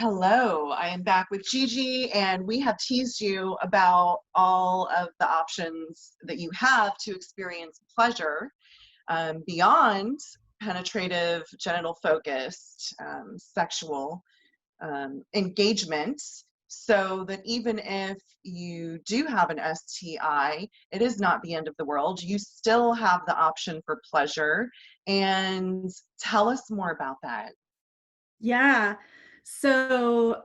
Hello, I am back with Gigi, and we have teased you about all of the options that you have to experience pleasure beyond penetrative, genital focused, sexual engagement, so that even if you do have an STI, it is not the end of the world. You still have the option for pleasure. And tell us more about that. Yeah. So,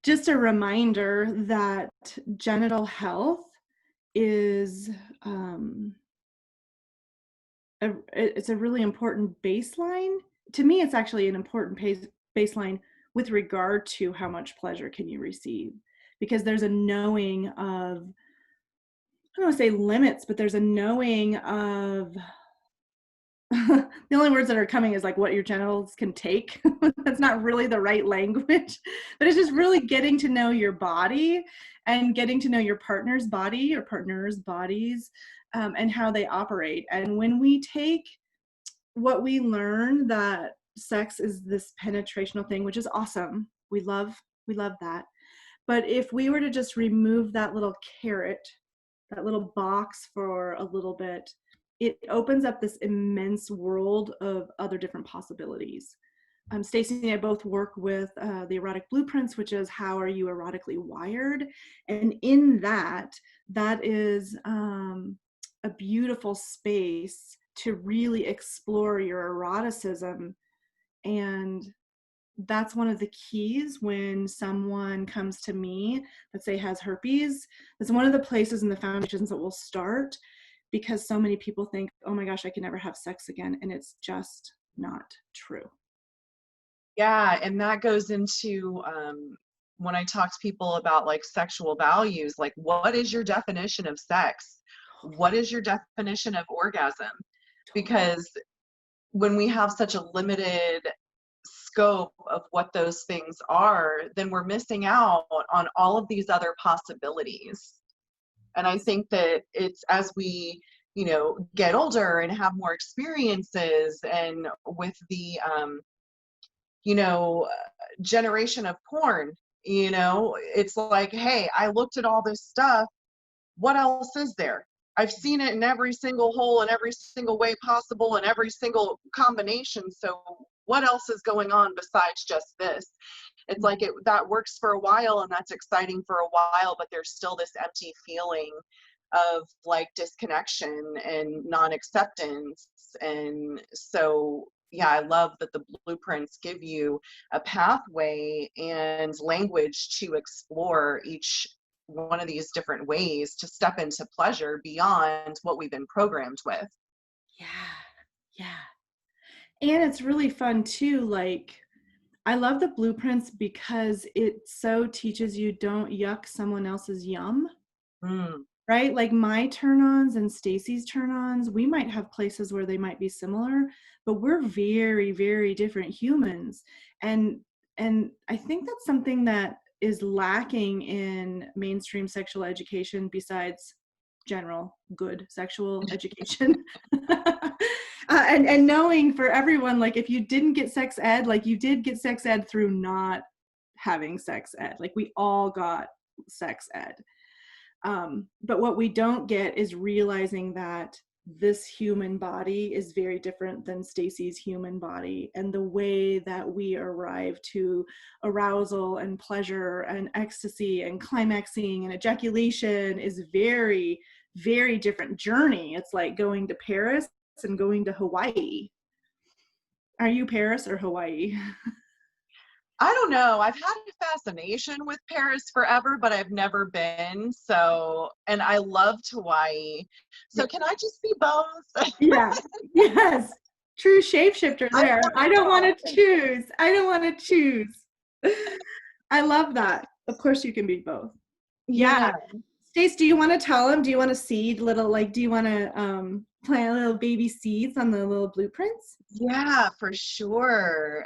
just a reminder that genital health is it's a really important baseline. To me, it's actually an important baseline with regard to how much pleasure can you receive, because there's a knowing of, I don't want to say limits, but there's a knowing of the only words that are coming is like what your genitals can take. That's not really the right language, but it's just really getting to know your body and getting to know your partner's body, your partner's bodies, and how they operate. And when we take what we learn, that sex is this penetrational thing, which is awesome. We love that. But if we were to just remove that little carrot, that little box for a little bit, it opens up this immense world of other different possibilities. Stacie and I both work with the Erotic Blueprints, which is how are you erotically wired? And in that is a beautiful space to really explore your eroticism. And that's one of the keys when someone comes to me that say has herpes. It's one of the places in the foundations that will start, because so many people think, oh my gosh, I can never have sex again. And it's just not true. Yeah, and that goes into when I talk to people about like sexual values, like what is your definition of sex? What is your definition of orgasm? Because when we have such a limited scope of what those things are, then we're missing out on all of these other possibilities. And I think that it's as we, get older and have more experiences, and with the generation of porn, it's like, hey, I looked at all this stuff. What else is there? I've seen it in every single hole, in every single way possible, in every single combination. So what else is going on besides just this? It's like that works for a while and that's exciting for a while, but there's still this empty feeling of like disconnection and non-acceptance. And so yeah, I love that the blueprints give you a pathway and language to explore each one of these different ways to step into pleasure beyond what we've been programmed with. Yeah. And it's really fun too. Like, I love the blueprints because it so teaches you don't yuck someone else's yum. Right? Like my turn-ons and Stacie's turn-ons, we might have places where they might be similar, but we're very, very different humans. And I think that's something that is lacking in mainstream sexual education, besides general good sexual education. And knowing for everyone, like if you didn't get sex ed, like you did get sex ed through not having sex ed. Like we all got sex ed. But what we don't get is realizing that this human body is very different than Stacie's human body, and the way that we arrive to arousal and pleasure and ecstasy and climaxing and ejaculation is very, very different journey. It's like going to Paris and going to Hawaii. Are you Paris or Hawaii? I don't know. I've had a fascination with Paris forever, but I've never been. So, and I loved Hawaii. So, can I just be both? Yeah. Yes. True shapeshifter there. I don't want to choose. I don't want to choose. I love that. Of course you can be both. Yeah. Stace, do you want to tell them? Do you want to seed little, like, do you want to plant little baby seeds on the little blueprints? Yeah, for sure.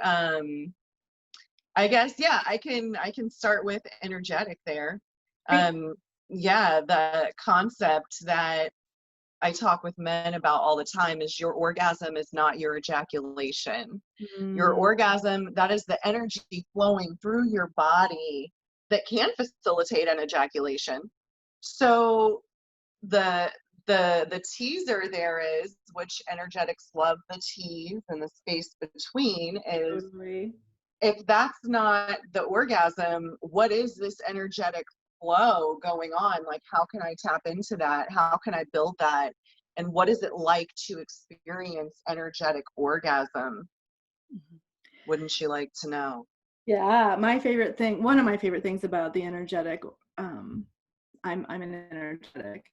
I guess, yeah, I can start with energetic there. Yeah, the concept that I talk with men about all the time is your orgasm is not your ejaculation. Your Mm, orgasm, that is the energy flowing through your body that can facilitate an ejaculation. So the the teaser there is, which energetics love the tease and the space between, is totally. if that's not the orgasm, what is this energetic flow going on? Like, how can I tap into that? How can I build that? And what is it like to experience energetic orgasm? Mhm. Wouldn't you like to know? Yeah, my favorite thing, one of my favorite things about the energetic, I'm an energetic,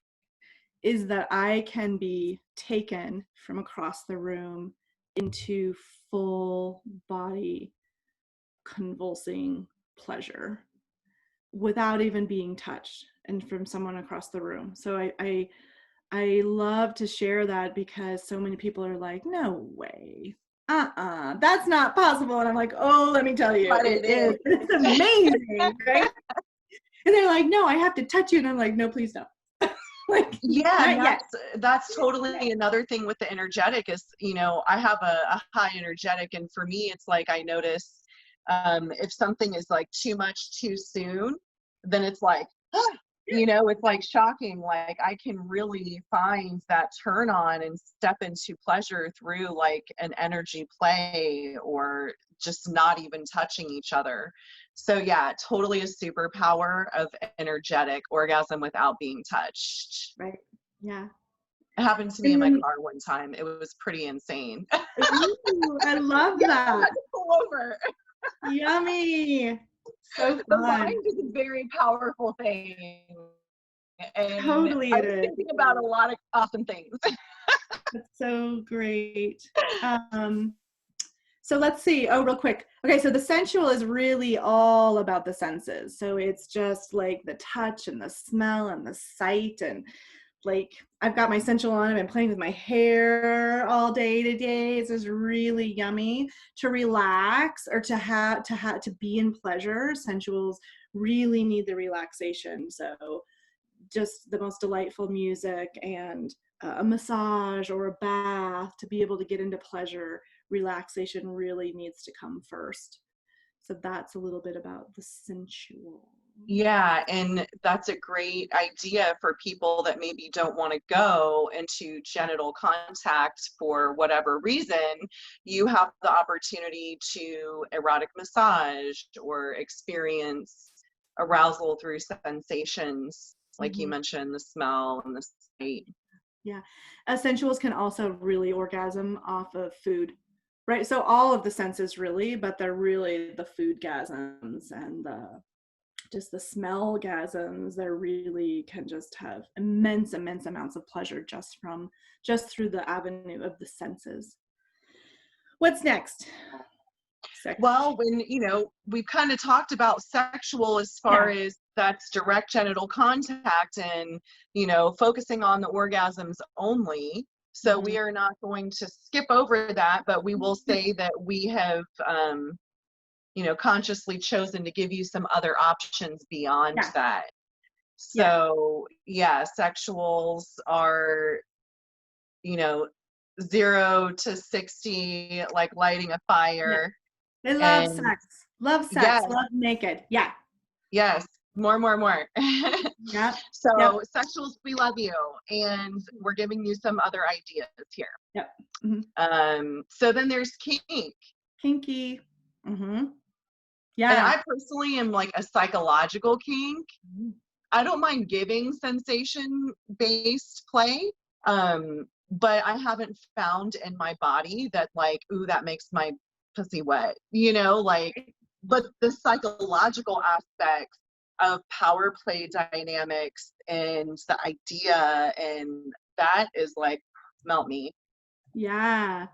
is that I can be taken from across the room into full body convulsing pleasure without even being touched and from someone across the room. So I love to share that because so many people are like, no way. That's not possible. And I'm like, oh, let me tell you, But it it is. It's is. amazing, right? And they're like, no, I have to touch you. And I'm like, no, please don't. Like, Yeah, and not yet. that's totally another thing with the energetic is, I have a high energetic, and for me, it's like I notice if something is like too much too soon, then it's like, it's like shocking. Like I can really find that turn on and step into pleasure through like an energy play or just not even touching each other. So yeah, totally a superpower of energetic orgasm without being touched. Right. Yeah. It happened to me in And my then, car one time. It was pretty insane. ooh, I love Yeah, I had that. to pull over. Yummy. So The fun. mind is a very powerful thing. And Totally I it was is. thinking about a lot of awesome things. That's so great. Um, so let's see. Oh, real quick. Okay, so the sensual is really all about the senses. So it's just like the touch and the smell and the sight, and like I've got my sensual on. I've been playing with my hair all day today. It's just really yummy to relax or to be in pleasure. Sensuals really need the relaxation. So just the most delightful music and a massage or a bath to be able to get into pleasure. Relaxation really needs to come first. So that's a little bit about the sensual. Yeah, and that's a great idea for people that maybe don't want to go into genital contact for whatever reason. You have the opportunity to erotic massage or experience arousal through sensations, like you Mm-hmm. mentioned, the smell and the sight. Yeah. Sensuals can also really orgasm off of food, right? So all of the senses really, but they're really the food gasms and just the smell gasms. They really can just have immense, immense amounts of pleasure just through the avenue of the senses. What's next? Sex. Well, we've kind of talked about sexual as far Yeah. as that's direct genital contact and, focusing on the orgasms only. So Mm-hmm. we are not going to skip over that, but we will say that we have, consciously chosen to give you some other options beyond Yeah. that. Yeah. So yeah, sexuals are, you know, 0 to 60, like lighting a Yeah. fire. They love And sex, love sex, yes, love naked. Yeah. yes, more. Yep. Yep. So sexuals, we love you, and we're giving you some other ideas here. Yep. Mm-hmm. So then there's kink, Kinky. Mm-hmm. and Yeah. I personally am like a psychological kink. I don't mind giving sensation-based play, but I haven't found in my body that like, ooh, that makes my pussy wet, like, but the psychological aspects of power play dynamics and the idea and that is like, melt me. Yeah.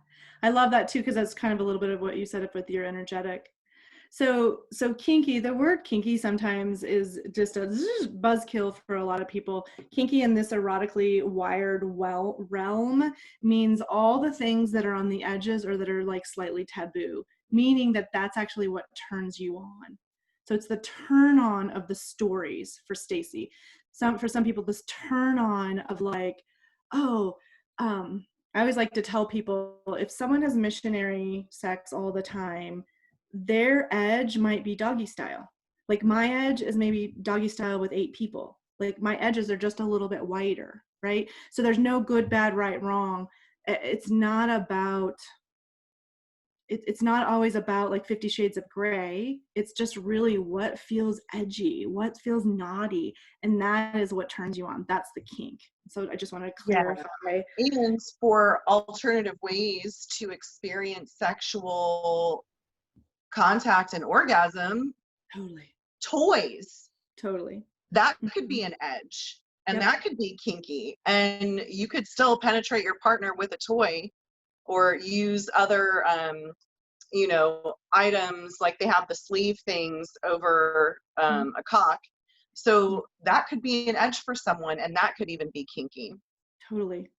I love that too, because that's kind of a little bit of what you said up with your energetic. So kinky, the word kinky sometimes is just a buzzkill for a lot of people. Kinky in this erotically wired realm means all the things that are on the edges or that are like slightly taboo, meaning that that's actually what turns you on. So it's the turn on of the stories for Stacie. For some people, this turn on of like, Oh, I always like to tell people, if someone has missionary sex all the time, their edge might be doggy style. Like my edge is maybe doggy style with 8 people. Like my edges are just a little bit wider, right? So there's no good, bad, right, wrong. It's not about, it's not always about like 50 shades of gray. It's just really what feels edgy, what feels naughty, and that is what turns you on. That's the kink. So I just want to Yeah. clarify. And for alternative ways to experience sexual contact and orgasm, Totally. toys, Totally. that could be an edge, and Yep. that could be kinky, and you could still penetrate your partner with a toy or use other items, like they have the sleeve things over a cock. So that could be an edge for someone, and that could even be kinky. Totally.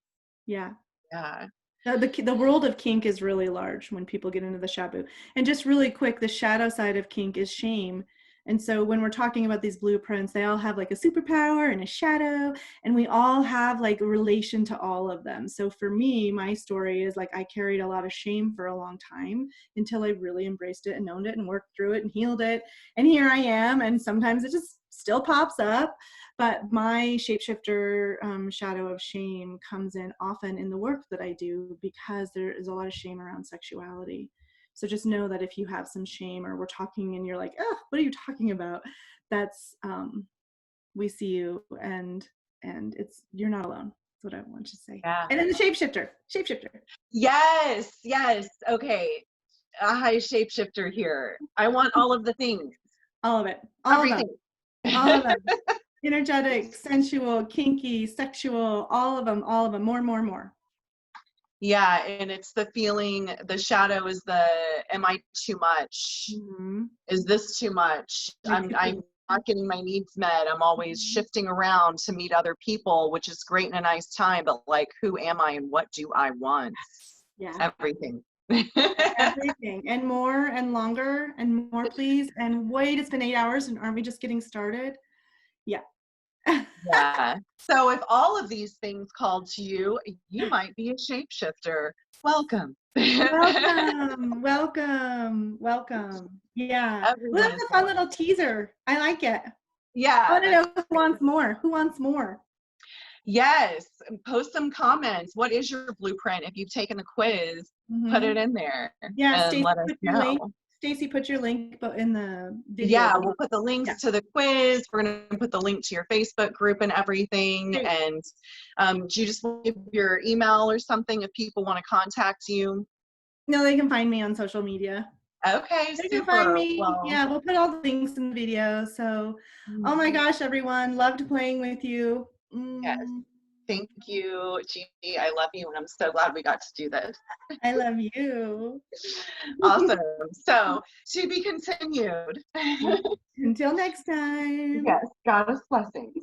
Yeah. Yeah. The world of kink is really large when people get into the shabu. And just really quick, the shadow side of kink is shame. And so when we're talking about these blueprints, they all have like a superpower and a shadow, and we all have like a relation to all of them. So for me, my story is like I carried a lot of shame for a long time until I really embraced it and owned it and worked through it and healed it. And here I am, and sometimes it just still pops up. But my shapeshifter shadow of shame comes in often in the work that I do, because there is a lot of shame around sexuality. So just know that if you have some shame, or we're talking and you're like, oh, what are you talking about? That's, we see you, and you're not alone. That's what I want to say. Yeah. And then the shapeshifter. Yes. Okay. A high shapeshifter here. I want all of the things. All of it. Everything. All of them. Energetic, sensual, kinky, sexual, all of them, more. Yeah, and it's the feeling, the shadow is the, am I too much? Mm-hmm. Is this too much? I'm not getting my needs met. I'm always shifting around to meet other people, which is great in a nice time, but like, who am I and what do I want? Yeah. Everything. Everything, and more and longer and more, please. And wait, it's been 8 hours and aren't we just getting started? Yeah. Yeah. So if all of these things called to you, you might be a shapeshifter. Welcome. Welcome. Yeah. Well, Everyone that's is a fun welcome. little teaser. I like it. I Yeah. want to know who wants more. Who wants more? Yes. Post some comments. What is your blueprint? If you've taken the quiz, put it in there Yeah, and Stacie, let us put your know. link. Stacie, put your link in the video. Yeah, we'll put the links to the quiz. We're going to put the link to your Facebook group and everything. Great. And do you just want to give your email or something if people want to contact you? No, they can find me on social media. Okay, They super. can find me. Well, Yeah, we'll put all the links in the video. So, oh my gosh, everyone, loved playing with you. yes. Thank you, Gigi. I love you, and I'm so glad we got to do this. I love you. Awesome. So, to be continued. Until next time. Yes, goddess blessings.